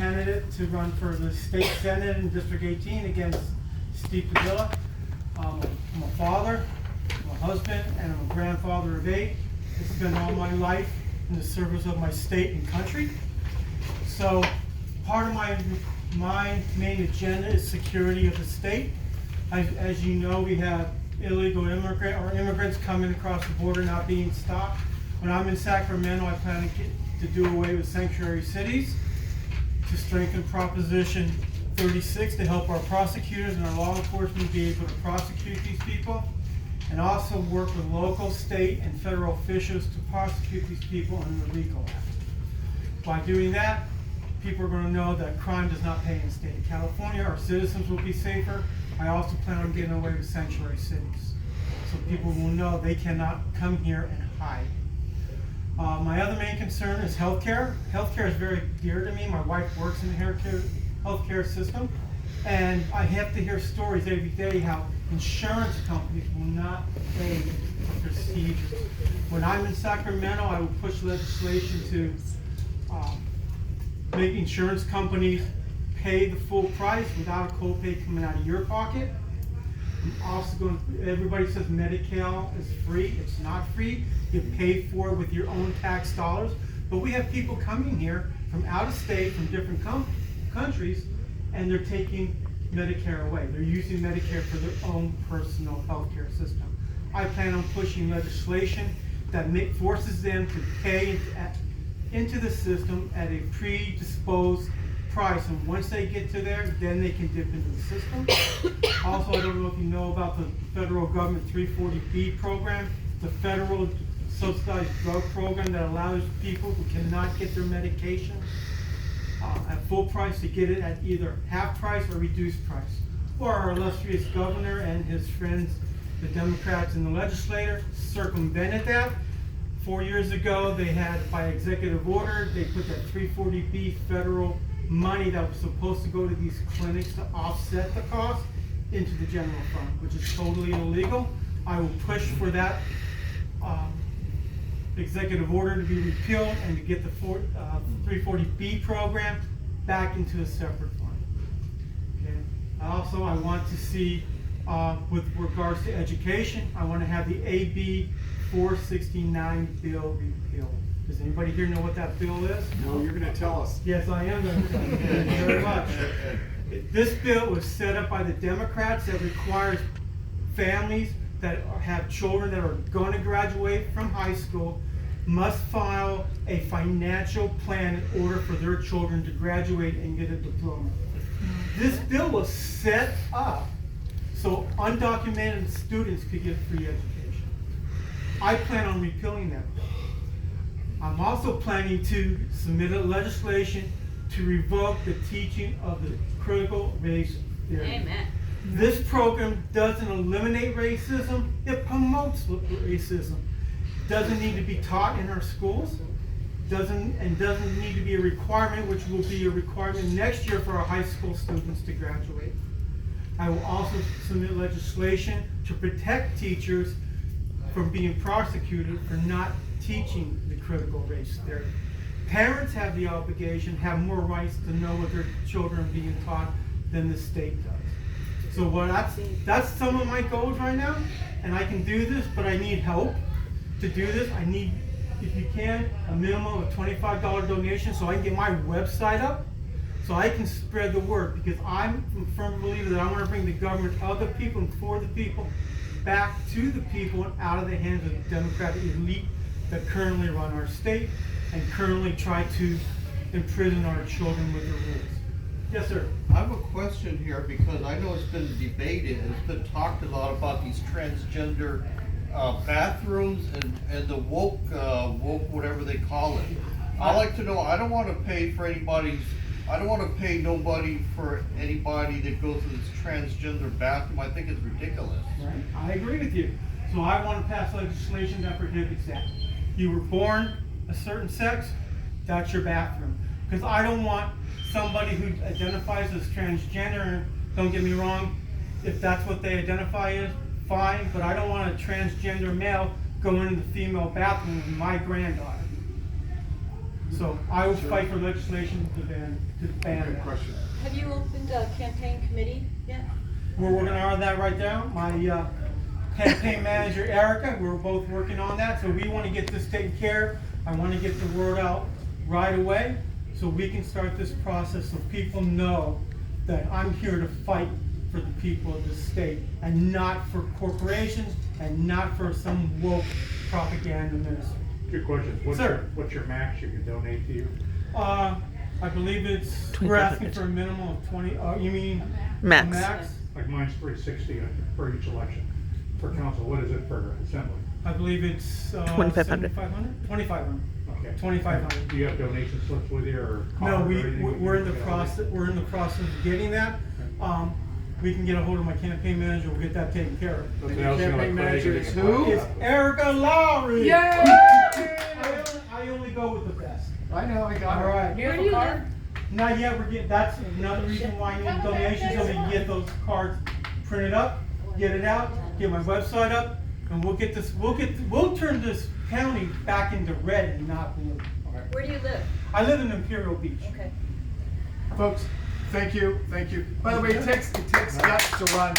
candidate to run for the state senate in District 18 against Steve Padilla. I'm a father, I'm a husband, and I'm a grandfather of 8. I spent all my life in the service of my state and country. So part of my main agenda is security of the state. As you know, we have illegal immigrants coming across the border not being stopped. When I'm in Sacramento, I plan to do away with sanctuary cities, to strengthen Proposition 36 to help our prosecutors and our law enforcement be able to prosecute these people, and also work with local, state, and federal officials to prosecute these people under the RICO Act. By doing that, people are going to know that crime does not pay in the state of California. Our citizens will be safer. I also plan on getting away with sanctuary cities, so people will know they cannot come here and hide. My other main concern is healthcare. Healthcare is very dear to me. My wife works in the healthcare system, and I have to hear stories every day how insurance companies will not pay procedures. When I'm in Sacramento, I will push legislation to make insurance companies pay the full price without a copay coming out of your pocket. I'm also going to, everybody says Medi-Cal is free. It's not free. You pay for it with your own tax dollars. But we have people coming here from out of state, from different countries, and they're taking Medicare away. They're using Medicare for their own personal healthcare system. I plan on pushing legislation that forces them to pay into the system at a predisposed price, and once they get to there, then they can dip into the system. Also, I don't know if you know about the federal government 340B program, the federal subsidized drug program that allows people who cannot get their medication at full price to get it at either half price or reduced price. Or our illustrious governor and his friends, the Democrats in the legislature, circumvented that. 4 years ago, they had, by executive order, they put that 340B federal money that was supposed to go to these clinics to offset the cost into the general fund, which is totally illegal. I will push for that executive order to be repealed and to get the 340B program back into a separate fund. Okay. Also, I want to see, with regards to education, I want to have the AB 469 bill repealed. Does anybody here know what that bill is? No, you're going to tell us. Yes, I am going to tell you. Thank you very much. This bill was set up by the Democrats that requires families that have children that are going to graduate from high school must file a financial plan in order for their children to graduate and get a diploma. This bill was set up so undocumented students could get free education. I plan on repealing that bill. I'm also planning to submit a legislation to revoke the teaching of the critical race theory. Amen. This program doesn't eliminate racism, it promotes racism. Doesn't need to be taught in our schools, doesn't need to be a requirement, which will be a requirement next year for our high school students to graduate. I will also submit legislation to protect teachers from being prosecuted for not teaching the critical race theory. Parents have the obligation, have more rights to know what their children are being taught than the state does. So that's some of my goals right now, and I can do this, but I need help to do this. I need, if you can, a minimum of $25 donation so I can get my website up, so I can spread the word, because I'm a firm believer that I want to bring the government of the people and for the people back to the people and out of the hands of the Democratic elite that currently run our state and currently try to imprison our children with their rules. Yes, sir. I have a question here because I know it's been debated, it's been talked a lot about these transgender bathrooms and the woke whatever they call it. I like to know, I don't want to pay for nobody for anybody that goes to this transgender bathroom. I think it's ridiculous. Right. I agree with you. So I want to pass legislation that prohibits that. You were born a certain sex, that's your bathroom. Because I don't want somebody who identifies as transgender, don't get me wrong, if that's what they identify as, fine, but I don't want a transgender male going into the female bathroom with my granddaughter. So I will fight for legislation to ban Okay, that. question. Have you opened a campaign committee yet? We're working on that right now. My campaign manager, Erica, we're both working on that. So we want to get this taken care of. I want to get the word out right away so we can start this process so people know that I'm here to fight for the people of the state and not for corporations and not for some woke propaganda minister. Two questions. Sir. What's your max you can donate to you? I believe we're asking for a minimum of 20, you mean? Max. Max? Like mine's 360 for each election. For council, what is it for assembly? I believe it's 2,500. 2,500. Okay. 2,500. Do you have donation slips with you or? No, card or anything? we're in the process. We're in the process of getting that. We can get a hold of my campaign manager. We'll get that taken care of. Something else you know, campaign like manager Craig is and- who? It's Erica Lowry. Yay! I only go with the best. I know, I got it. All right. Where do you live? Not yet. We're getting. That's another reason why I need donations, so we can get those cards printed up, get it out, get my website up, and we'll get this. We'll turn this county back into red and not blue. Where do you live? I live in Imperial Beach. Okay. Folks, thank you, thank you. By the way, it takes guts to run.